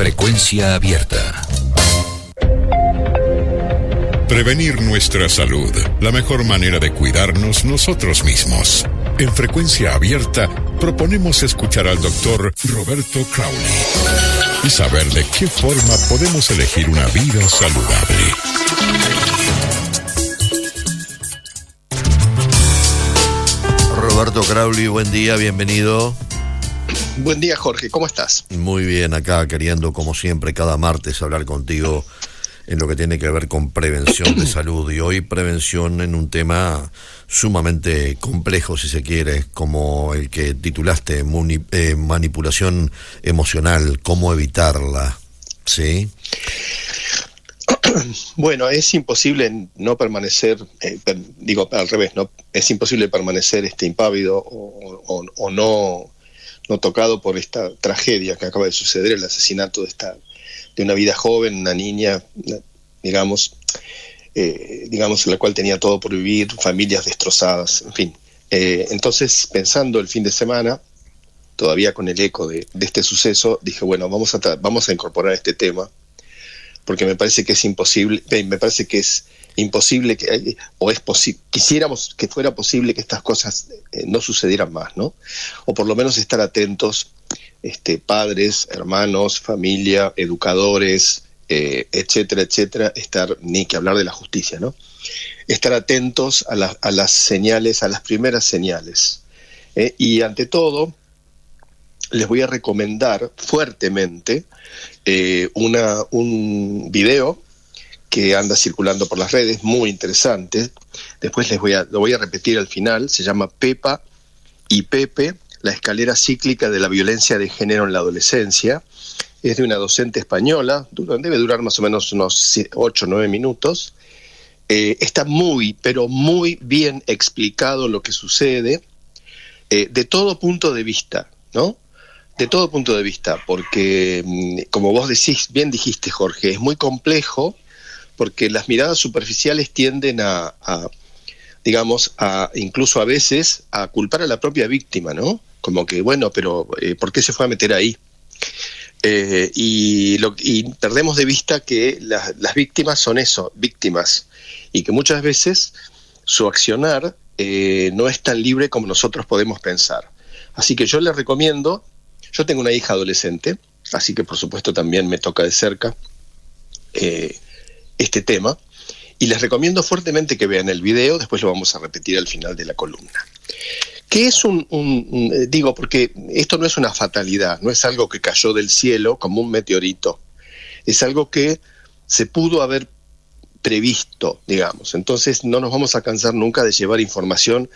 Frecuencia Abierta. Prevenir nuestra salud, la mejor manera de cuidarnos nosotros mismos. En Frecuencia Abierta proponemos escuchar al doctor Roberto Crowley y saber de qué forma podemos elegir una vida saludable. Roberto Crowley, buen día, bienvenido. Buen día, Jorge, ¿cómo estás? Muy bien, acá queriendo, como siempre, cada martes hablar contigo en lo que tiene que ver con prevención de salud. Y hoy prevención en un tema sumamente complejo, si se quiere, como el que titulaste, manipulación emocional, cómo evitarla, ¿sí? Bueno, es imposible no permanecer, digo al revés, no es imposible permanecer impávido o no tocado por esta tragedia que acaba de suceder, el asesinato de una vida joven, una niña, digamos, en la cual tenía todo por vivir, familias destrozadas, en fin. Entonces, pensando el fin de semana, todavía con el eco de este suceso, dije, bueno, vamos a incorporar este tema, porque me parece que es imposible, quisiéramos que fuera posible que estas cosas no sucedieran más, ¿no? O por lo menos estar atentos, padres, hermanos, familia, educadores, etcétera, etcétera, ni que hablar de la justicia, ¿no? Estar atentos a las señales, a las primeras señales. Y ante todo, les voy a recomendar fuertemente un video que anda circulando por las redes, muy interesante. Después lo voy a repetir al final. Se llama Pepa y Pepe, la escalera cíclica de la violencia de género en la adolescencia. Es de una docente española, debe durar más o menos unos 8 o 9 minutos. Está muy, pero muy bien explicado lo que sucede, de todo punto de vista, ¿no? De todo punto de vista, porque, como vos bien dijiste, Jorge, es muy complejo, porque las miradas superficiales tienden incluso a veces, a culpar a la propia víctima, ¿no? Como que, bueno, pero ¿por qué se fue a meter ahí? Y perdemos de vista que las víctimas son eso, víctimas, y que muchas veces su accionar no es tan libre como nosotros podemos pensar. Así que yo les recomiendo. Yo tengo una hija adolescente, así que por supuesto también me toca de cerca este tema, y les recomiendo fuertemente que vean el video. Después lo vamos a repetir al final de la columna. ¿Qué es digo, porque esto no es una fatalidad, no es algo que cayó del cielo como un meteorito, es algo que se pudo haber previsto, digamos. Entonces no nos vamos a cansar nunca de llevar información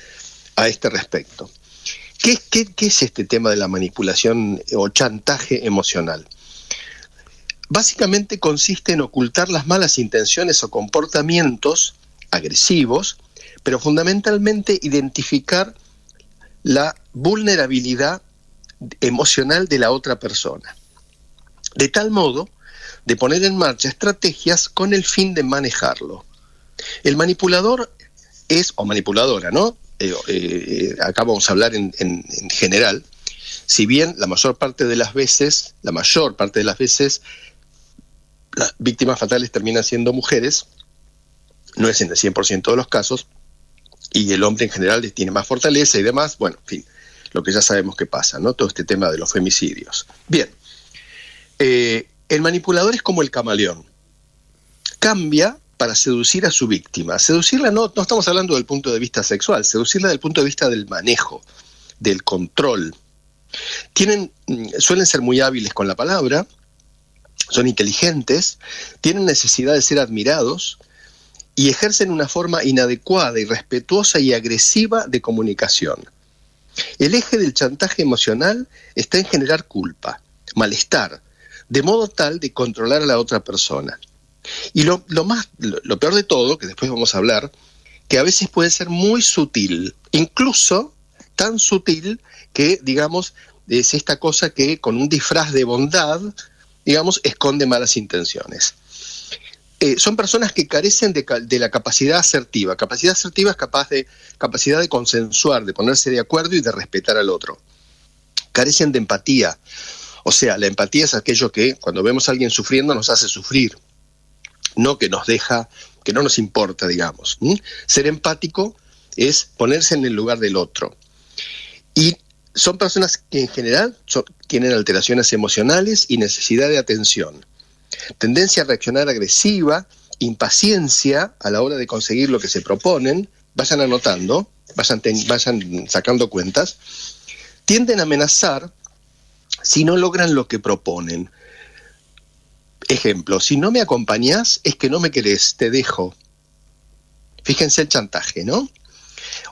a este respecto. ¿Qué es este tema de la manipulación o chantaje emocional? Básicamente consiste en ocultar las malas intenciones o comportamientos agresivos, pero fundamentalmente identificar la vulnerabilidad emocional de la otra persona, de tal modo de poner en marcha estrategias con el fin de manejarlo. El manipulador o manipuladora, ¿no? Acá vamos a hablar en general. Si bien la mayor parte de las veces las víctimas fatales terminan siendo mujeres, no es en el 100% de los casos, y el hombre en general tiene más fortaleza y demás, bueno, en fin, lo que ya sabemos que pasa, ¿no? Todo este tema de los femicidios. Bien, el manipulador es como el camaleón, cambia para seducir a su víctima. Seducirla no estamos hablando del punto de vista sexual, seducirla del punto de vista del manejo, del control. Suelen ser muy hábiles con la palabra, son inteligentes, tienen necesidad de ser admirados y ejercen una forma inadecuada, irrespetuosa y agresiva de comunicación. El eje del chantaje emocional está en generar culpa, malestar, de modo tal de controlar a la otra persona. Y lo peor de todo, que después vamos a hablar, que a veces puede ser muy sutil, incluso tan sutil que, digamos, es esta cosa que con un disfraz de bondad, digamos, esconde malas intenciones. Son personas que carecen de la capacidad asertiva. Capacidad asertiva es capacidad de consensuar, de ponerse de acuerdo y de respetar al otro. Carecen de empatía O sea, la empatía es aquello que cuando vemos a alguien sufriendo nos hace sufrir, no que nos deja, que no nos importa, digamos. Ser empático es ponerse en el lugar del otro. Y son personas que en general tienen alteraciones emocionales y necesidad de atención. Tendencia a reaccionar agresiva, impaciencia a la hora de conseguir lo que se proponen, vayan anotando, vayan sacando cuentas, tienden a amenazar si no logran lo que proponen. Ejemplo, si no me acompañás es que no me querés, te dejo. Fíjense el chantaje, ¿no?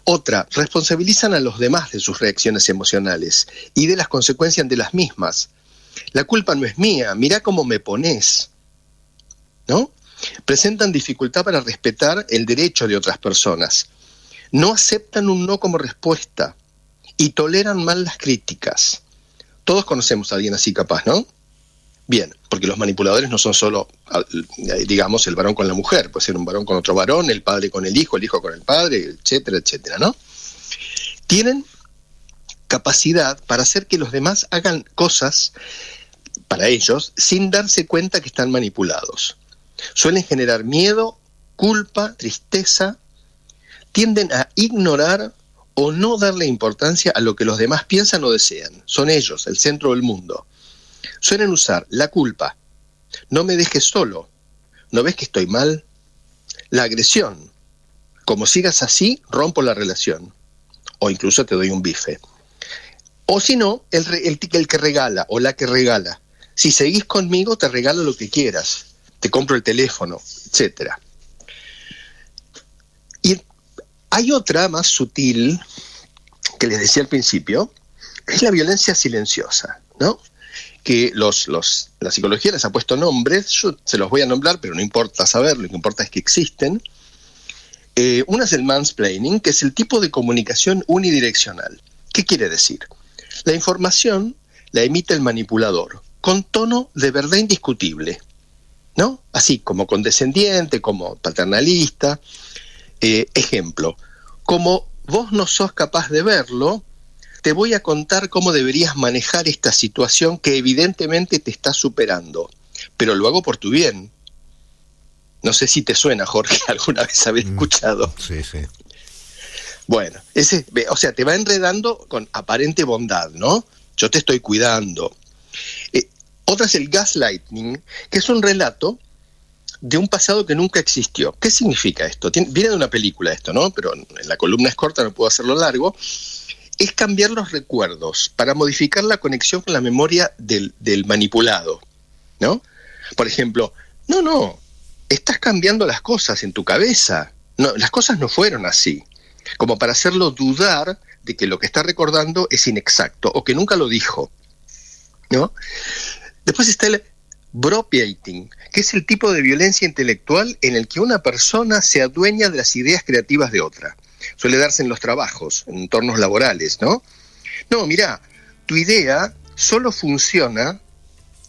Otra, responsabilizan a los demás de sus reacciones emocionales y de las consecuencias de las mismas. La culpa no es mía, mirá cómo me pones, ¿no? Presentan dificultad para respetar el derecho de otras personas. No aceptan un no como respuesta y toleran mal las críticas. Todos conocemos a alguien así capaz, ¿no? Bien, porque los manipuladores no son solo, digamos, el varón con la mujer, puede ser un varón con otro varón, el padre con el hijo con el padre, etcétera, etcétera, ¿no? Tienen capacidad para hacer que los demás hagan cosas para ellos sin darse cuenta que están manipulados. Suelen generar miedo, culpa, tristeza, tienden a ignorar o no darle importancia a lo que los demás piensan o desean. Son ellos, el centro del mundo. Suelen usar la culpa, no me dejes solo, ¿no ves que estoy mal? La agresión, como sigas así, rompo la relación, o incluso te doy un bife. O si no, el que regala o la que regala, si seguís conmigo te regalo lo que quieras, te compro el teléfono, etc. Y hay otra más sutil, que les decía al principio, que es la violencia silenciosa, ¿no? Que la psicología les ha puesto nombres, yo se los voy a nombrar, pero no importa saberlo, lo que importa es que existen. Una es el mansplaining, que es el tipo de comunicación unidireccional. ¿Qué quiere decir? La información la emite el manipulador, con tono de verdad indiscutible, ¿no? Así como condescendiente, como paternalista. Ejemplo, como vos no sos capaz de verlo, te voy a contar cómo deberías manejar esta situación que evidentemente te está superando, pero lo hago por tu bien. No sé si te suena, Jorge, alguna vez habéis escuchado. Sí, sí. Bueno, o sea, te va enredando con aparente bondad, ¿no? Yo te estoy cuidando. Otra es el gaslighting, que es un relato de un pasado que nunca existió. ¿Qué significa esto? Viene de una película esto, ¿no? Pero en la columna es corta, no puedo hacerlo largo. Es cambiar los recuerdos para modificar la conexión con la memoria del manipulado, ¿no? Por ejemplo, no, estás cambiando las cosas en tu cabeza. No, las cosas no fueron así. Como para hacerlo dudar de que lo que está recordando es inexacto o que nunca lo dijo, ¿no? Después está el bropiating, que es el tipo de violencia intelectual en el que una persona se adueña de las ideas creativas de otra. Suele darse en los trabajos, en entornos laborales, ¿no? No, mirá, tu idea solo funciona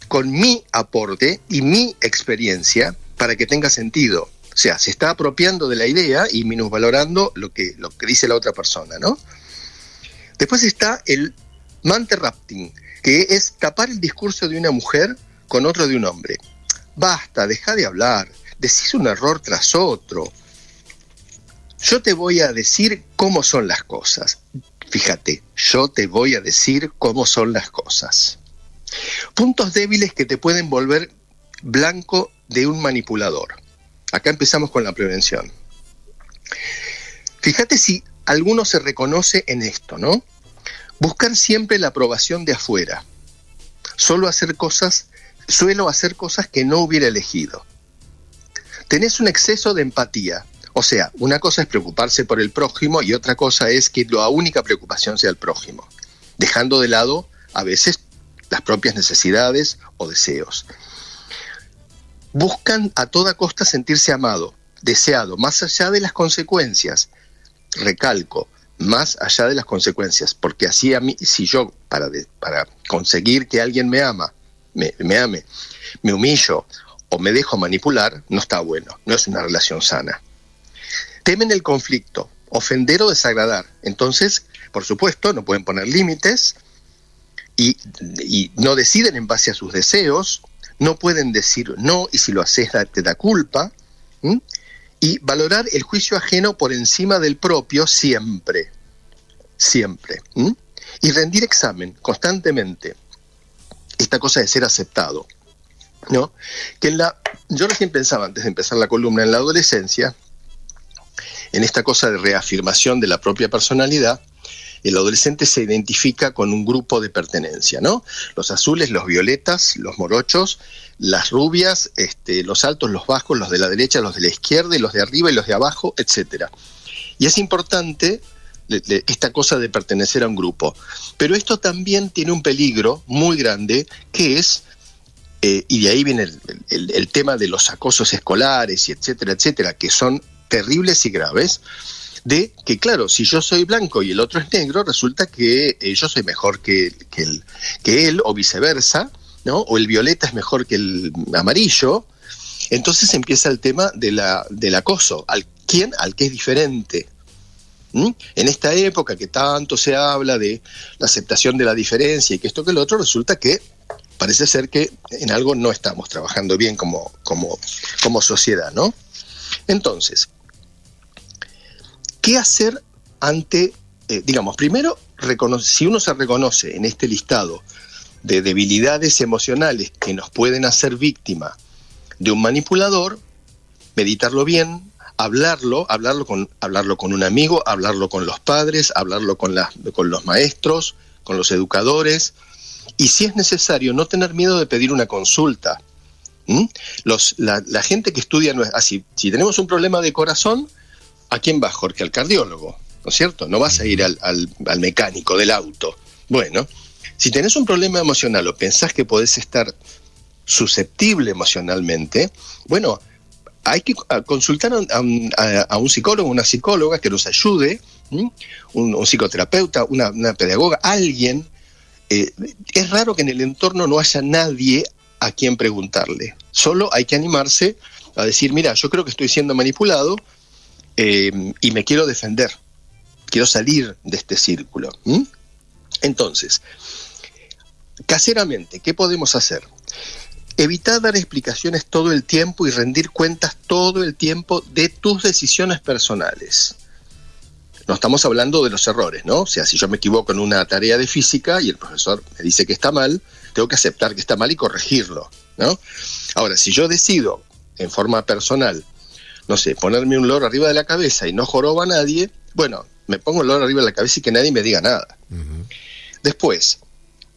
con mi aporte y mi experiencia para que tenga sentido. O sea, se está apropiando de la idea y minusvalorando lo que dice la otra persona, ¿no? Después está el manterrupting, que es tapar el discurso de una mujer con otro de un hombre. Basta, deja de hablar, decís un error tras otro. Yo te voy a decir cómo son las cosas. Fíjate, yo te voy a decir cómo son las cosas. Puntos débiles que te pueden volver blanco de un manipulador. Acá empezamos con la prevención. Fíjate si alguno se reconoce en esto, ¿no? Buscar siempre la aprobación de afuera. Suelo hacer cosas que no hubiera elegido. Tenés un exceso de empatía. O sea, una cosa es preocuparse por el prójimo y otra cosa es que la única preocupación sea el prójimo, dejando de lado a veces las propias necesidades o deseos. Buscan a toda costa sentirse amado, deseado, más allá de las consecuencias. Recalco, más allá de las consecuencias, porque así a mí, si yo para conseguir que alguien me ame, me humillo o me dejo manipular, no está bueno, no es una relación sana. Temen el conflicto, ofender o desagradar. Entonces, por supuesto, no pueden poner límites, y no deciden en base a sus deseos, no pueden decir no, y si lo haces te da culpa, y valorar el juicio ajeno por encima del propio siempre, y rendir examen constantemente, esta cosa de ser aceptado, ¿no? Yo recién pensaba, antes de empezar la columna, en la adolescencia, en esta cosa de reafirmación de la propia personalidad. El adolescente se identifica con un grupo de pertenencia, ¿no? Los azules, los violetas, los morochos, las rubias, los altos, los bajos, los de la derecha, los de la izquierda, y los de arriba y los de abajo, etc. Y es importante esta cosa de pertenecer a un grupo. Pero esto también tiene un peligro muy grande, que es, y de ahí viene el tema de los acosos escolares, y etcétera, que son terribles y graves, de que, claro, si yo soy blanco y el otro es negro, resulta que yo soy mejor que él, o viceversa, ¿no? O el violeta es mejor que el amarillo. Entonces empieza el tema del acoso, al que es diferente. En esta época que tanto se habla de la aceptación de la diferencia y que esto que el otro, resulta que parece ser que en algo no estamos trabajando bien como sociedad, ¿no? Entonces, ¿qué hacer ante, primero, si uno se reconoce en este listado de debilidades emocionales que nos pueden hacer víctima de un manipulador, meditarlo bien, hablarlo con un amigo, hablarlo con los padres, hablarlo con los maestros, con los educadores, y si es necesario, no tener miedo de pedir una consulta. La gente que estudia, si tenemos un problema de corazón, ¿a quién vas, Jorge? Al cardiólogo, ¿no es cierto? No vas a ir al mecánico del auto. Bueno, si tenés un problema emocional o pensás que podés estar susceptible emocionalmente, bueno, hay que consultar a un psicólogo, una psicóloga que nos ayude, un psicoterapeuta, una pedagoga, alguien. Es raro que en el entorno no haya nadie a quien preguntarle. Solo hay que animarse a decir, mira, yo creo que estoy siendo manipulado, y me quiero defender, quiero salir de este círculo. Entonces, caseramente, ¿qué podemos hacer? Evitar dar explicaciones todo el tiempo y rendir cuentas todo el tiempo de tus decisiones personales. No estamos hablando de los errores, ¿no? O sea, si yo me equivoco en una tarea de física y el profesor me dice que está mal, tengo que aceptar que está mal y corregirlo, ¿no? Ahora, si yo decido en forma personal, no sé, ponerme un loro arriba de la cabeza y no jorobo a nadie, bueno, me pongo el loro arriba de la cabeza y que nadie me diga nada. Después,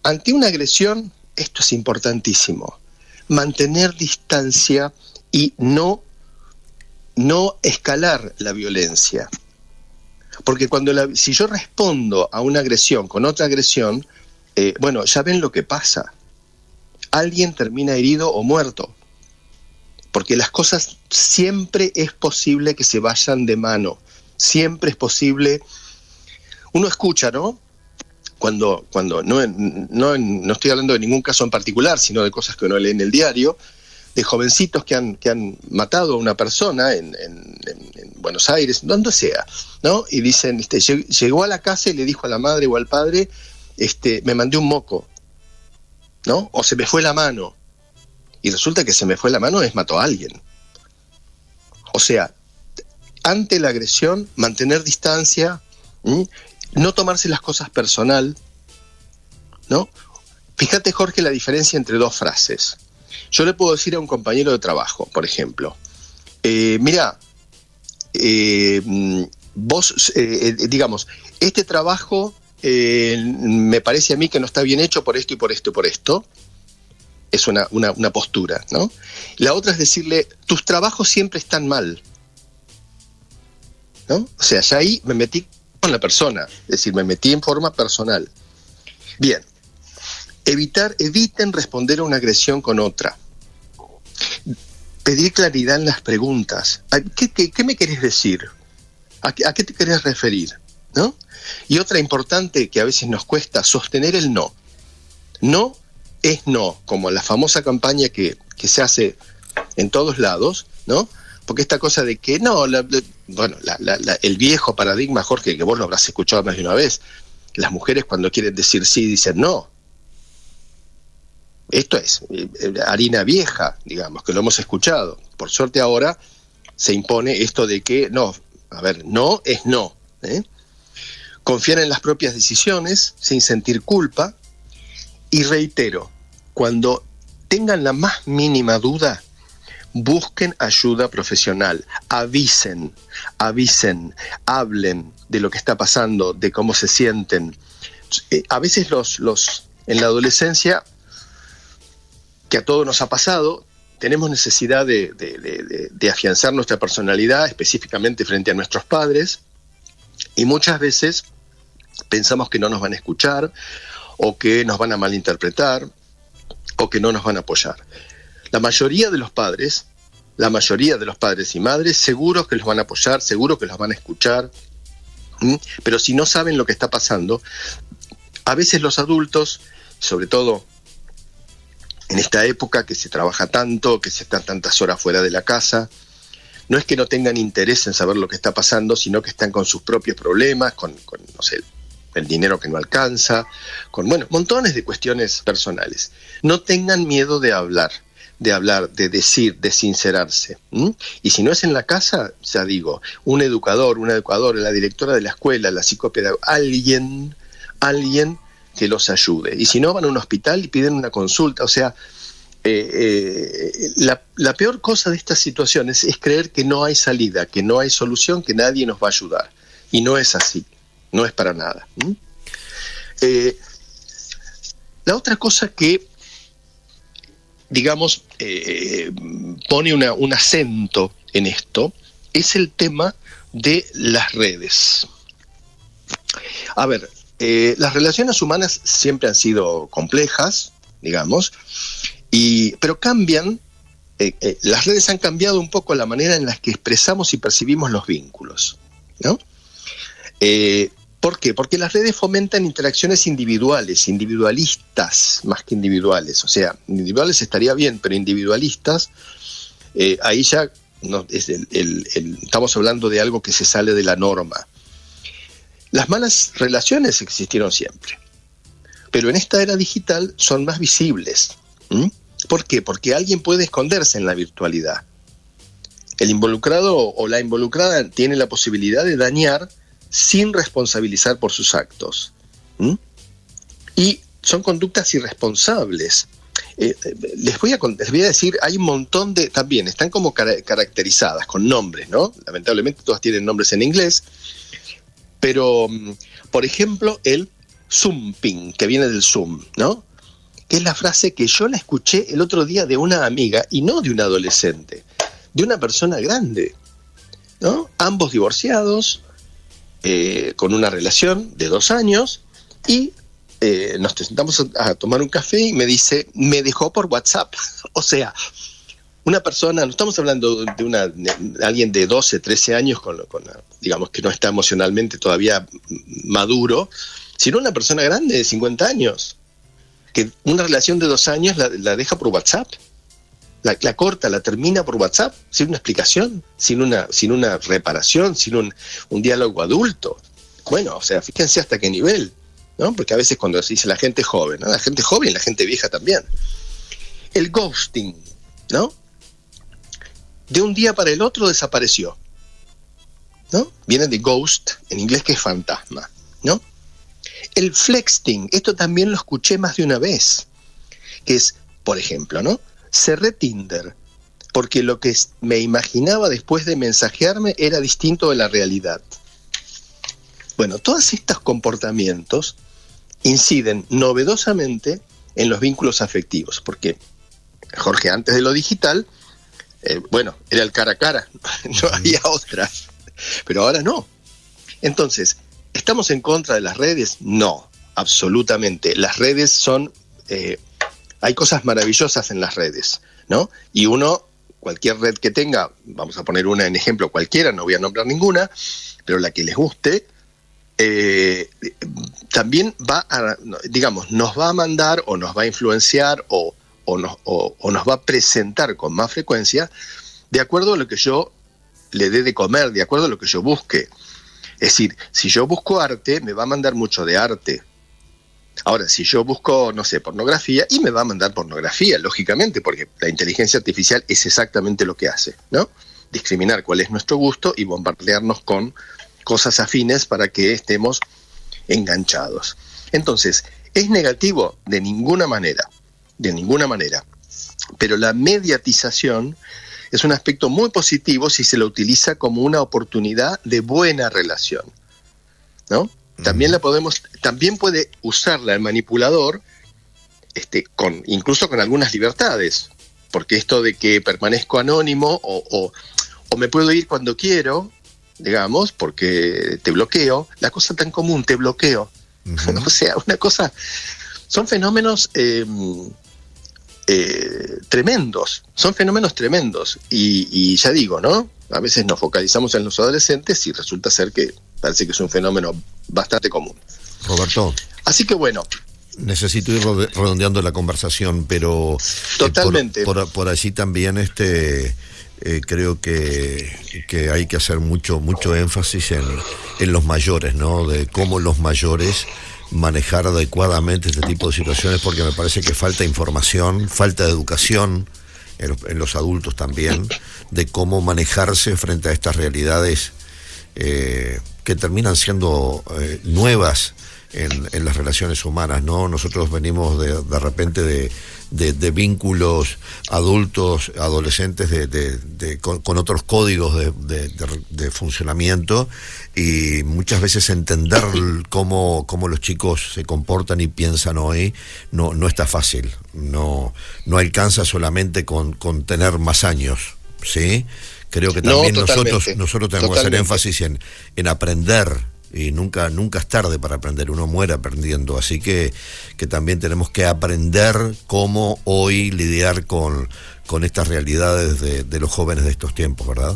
ante una agresión, esto es importantísimo, mantener distancia y no escalar la violencia. Porque si yo respondo a una agresión con otra agresión, ya ven lo que pasa. Alguien termina herido o muerto. Porque las cosas siempre es posible que se vayan de mano. Siempre es posible. Uno escucha, ¿no? Cuando no estoy hablando de ningún caso en particular, sino de cosas que uno lee en el diario, de jovencitos que han matado a una persona en Buenos Aires, donde sea, ¿no? Y dicen, llegó a la casa y le dijo a la madre o al padre, me mandé un moco, ¿no? O se me fue la mano. Y resulta que se me fue la mano mató a alguien. O sea, ante la agresión, mantener distancia, no tomarse las cosas personal, ¿no? Fíjate, Jorge, la diferencia entre dos frases. Yo le puedo decir a un compañero de trabajo, por ejemplo, mira, vos, este trabajo me parece a mí que no está bien hecho por esto y por esto y por esto. Es una postura, ¿no? La otra es decirle, tus trabajos siempre están mal, ¿no? O sea, ya ahí me metí con la persona, es decir, me metí en forma personal. Bien, eviten responder a una agresión con otra. Pedir claridad en las preguntas. ¿Qué me querés decir? ¿A qué te querés referir? ¿No? Y otra importante que a veces nos cuesta, sostener el no. No es no, como la famosa campaña que se hace en todos lados, ¿no? Porque esta cosa de que no, el viejo paradigma, Jorge, que vos lo habrás escuchado más de una vez, las mujeres cuando quieren decir sí dicen no, Esto es harina vieja, digamos, que lo hemos escuchado. Por suerte ahora se impone esto de que no es no. Confiar en las propias decisiones sin sentir culpa. Y reitero, cuando tengan la más mínima duda, busquen ayuda profesional, avisen, hablen de lo que está pasando, de cómo se sienten. A veces en la adolescencia, que a todos nos ha pasado, tenemos necesidad de afianzar nuestra personalidad, específicamente frente a nuestros padres, y muchas veces pensamos que no nos van a escuchar, o que nos van a malinterpretar, o que no nos van a apoyar. La mayoría de los padres y madres, seguros que los van a apoyar, seguros que los van a escuchar, pero si no saben lo que está pasando, a veces los adultos, sobre todo en esta época que se trabaja tanto, que se está tantas horas fuera de la casa, no es que no tengan interés en saber lo que está pasando, sino que están con sus propios problemas, con no sé, el dinero que no alcanza, con montones de cuestiones personales. No tengan miedo de hablar, de decir, de sincerarse. Y si no es en la casa, ya digo, un educador, una educadora, la directora de la escuela, la psicopedagoga, alguien que los ayude. Y si no, van a un hospital y piden una consulta. O sea, la peor cosa de estas situaciones es creer que no hay salida, que no hay solución, que nadie nos va a ayudar. Y no es así. No es para nada. La otra cosa que, digamos, pone un acento en esto es el tema de las redes. A ver, las relaciones humanas siempre han sido complejas, digamos, pero cambian. Las redes han cambiado un poco la manera en la que expresamos y percibimos los vínculos, ¿no? ¿Por qué? Porque las redes fomentan interacciones individualistas más que individuales. O sea, individuales estaría bien, pero individualistas, ahí ya estamos hablando de algo que se sale de la norma. Las malas relaciones existieron siempre, pero en esta era digital son más visibles. ¿Por qué? Porque alguien puede esconderse en la virtualidad. El involucrado o la involucrada tiene la posibilidad de dañar sin responsabilizar por sus actos. Y son conductas irresponsables. Les voy a decir, hay un montón de... También están como caracterizadas con nombres, ¿no? Lamentablemente todas tienen nombres en inglés. Pero, por ejemplo, el zooming, que viene del Zoom, ¿no? Que es la frase que yo la escuché el otro día de una amiga, y no de un adolescente, de una persona grande, ¿no? Ambos divorciados, con una relación de 2 años, y nos sentamos a tomar un café y me dice, me dejó por WhatsApp. O sea, una persona, no estamos hablando de alguien de 12, 13 años, digamos que no está emocionalmente todavía maduro, sino una persona grande de 50 años, que una relación de 2 años la deja por WhatsApp. La corta, la termina por WhatsApp, sin una explicación, sin una reparación, sin un diálogo adulto. Bueno, o sea, fíjense hasta qué nivel, ¿no? Porque a veces cuando se dice la gente joven, ¿no? La gente joven y la gente vieja también. El ghosting, ¿no? De un día para el otro desapareció, ¿no? Viene de ghost, en inglés, que es fantasma, ¿no? El flexting, esto también lo escuché más de una vez, que es, por ejemplo, ¿no? Cerré Tinder porque lo que me imaginaba después de mensajearme era distinto de la realidad. Bueno, todos estos comportamientos inciden novedosamente en los vínculos afectivos, porque, Jorge, antes de lo digital, era el cara a cara, no había otra, pero ahora no. Entonces, ¿estamos en contra de las redes? No, absolutamente. Las redes son... hay cosas maravillosas en las redes, ¿no? Y cualquier red que tenga, vamos a poner una en ejemplo cualquiera, no voy a nombrar ninguna, pero la que les guste, también nos va a mandar o nos va a influenciar o nos va a presentar con más frecuencia de acuerdo a lo que yo le dé de comer, de acuerdo a lo que yo busque. Es decir, si yo busco arte, me va a mandar mucho de arte. Ahora, si yo busco, no sé, pornografía, y me va a mandar pornografía, lógicamente, porque la inteligencia artificial es exactamente lo que hace, ¿no? Discriminar cuál es nuestro gusto y bombardearnos con cosas afines para que estemos enganchados. Entonces, ¿es negativo? De ninguna manera, pero la mediatización es un aspecto muy positivo si se lo utiliza como una oportunidad de buena relación, ¿no? También puede usarla el manipulador, incluso con algunas libertades, porque esto de que permanezco anónimo o me puedo ir cuando quiero, digamos, porque te bloqueo, la cosa tan común, te bloqueo. Uh-huh. O sea, una cosa, son fenómenos tremendos, y ya digo, ¿no? A veces nos focalizamos en los adolescentes y resulta ser que parece que es un fenómeno bastante común. Roberto. Así que bueno. Necesito ir redondeando la conversación, pero totalmente. Por allí también creo que hay que hacer mucho énfasis en los mayores, ¿no? De cómo los mayores manejar adecuadamente este tipo de situaciones, porque me parece que falta información, falta de educación en los adultos también, de cómo manejarse frente a estas realidades que terminan siendo nuevas en las relaciones humanas, ¿no? Nosotros venimos de repente de vínculos adultos, adolescentes con otros códigos de funcionamiento, y muchas veces entender cómo los chicos se comportan y piensan hoy no está fácil, no alcanza solamente con tener más años, ¿sí? Creo que también nosotros tenemos que hacer énfasis en aprender, y nunca es tarde para aprender, uno muere aprendiendo, así que también tenemos que aprender cómo hoy lidiar con estas realidades de los jóvenes de estos tiempos, ¿verdad?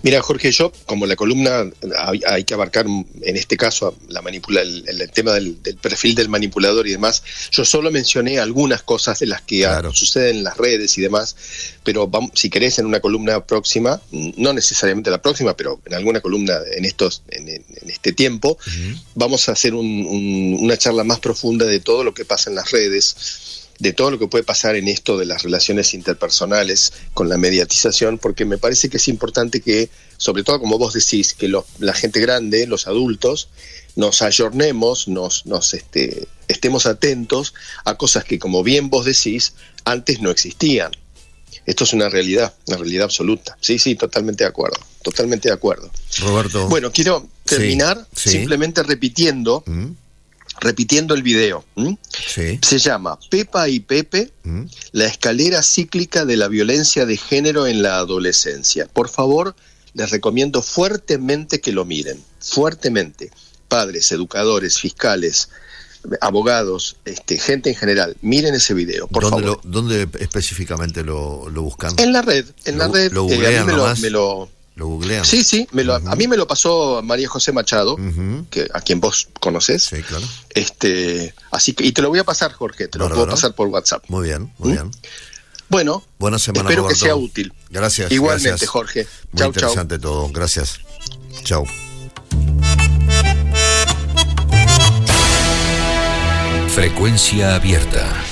Mira, Jorge, yo, como la columna hay que abarcar, en este caso, el tema del perfil del manipulador y demás, yo solo mencioné algunas cosas de las que suceden en las redes y demás, pero si querés, en una columna próxima, no necesariamente la próxima, pero en alguna columna en este tiempo, uh-huh, vamos a hacer una charla más profunda de todo lo que pasa en las redes, de todo lo que puede pasar en esto de las relaciones interpersonales con la mediatización, porque me parece que es importante que, sobre todo como vos decís, que la gente grande, los adultos, nos ayornemos, estemos atentos a cosas que, como bien vos decís, antes no existían. Esto es una realidad absoluta. Sí, totalmente de acuerdo. Roberto. Bueno, quiero terminar simplemente repitiendo el video. Sí. Se llama Pepa y Pepe, la escalera cíclica de la violencia de género en la adolescencia. Por favor, les recomiendo fuertemente que lo miren, fuertemente. Padres, educadores, fiscales, abogados, gente en general, miren ese video, por favor. ¿Dónde específicamente lo buscan? En la red. ¿Lo googlean nomás? ¿Lo googlean? Sí, uh-huh, a mí me lo pasó María José Machado, uh-huh, a quien vos conocés. Sí, claro. Así que, y te lo voy a pasar, Jorge, te lo puedo pasar por WhatsApp. Muy bien, muy bien. Bueno, buena semana, espero Roberto. que sea útil. Gracias. Igualmente, gracias. Jorge. Muy interesante todo. Gracias. Chau. Frecuencia abierta.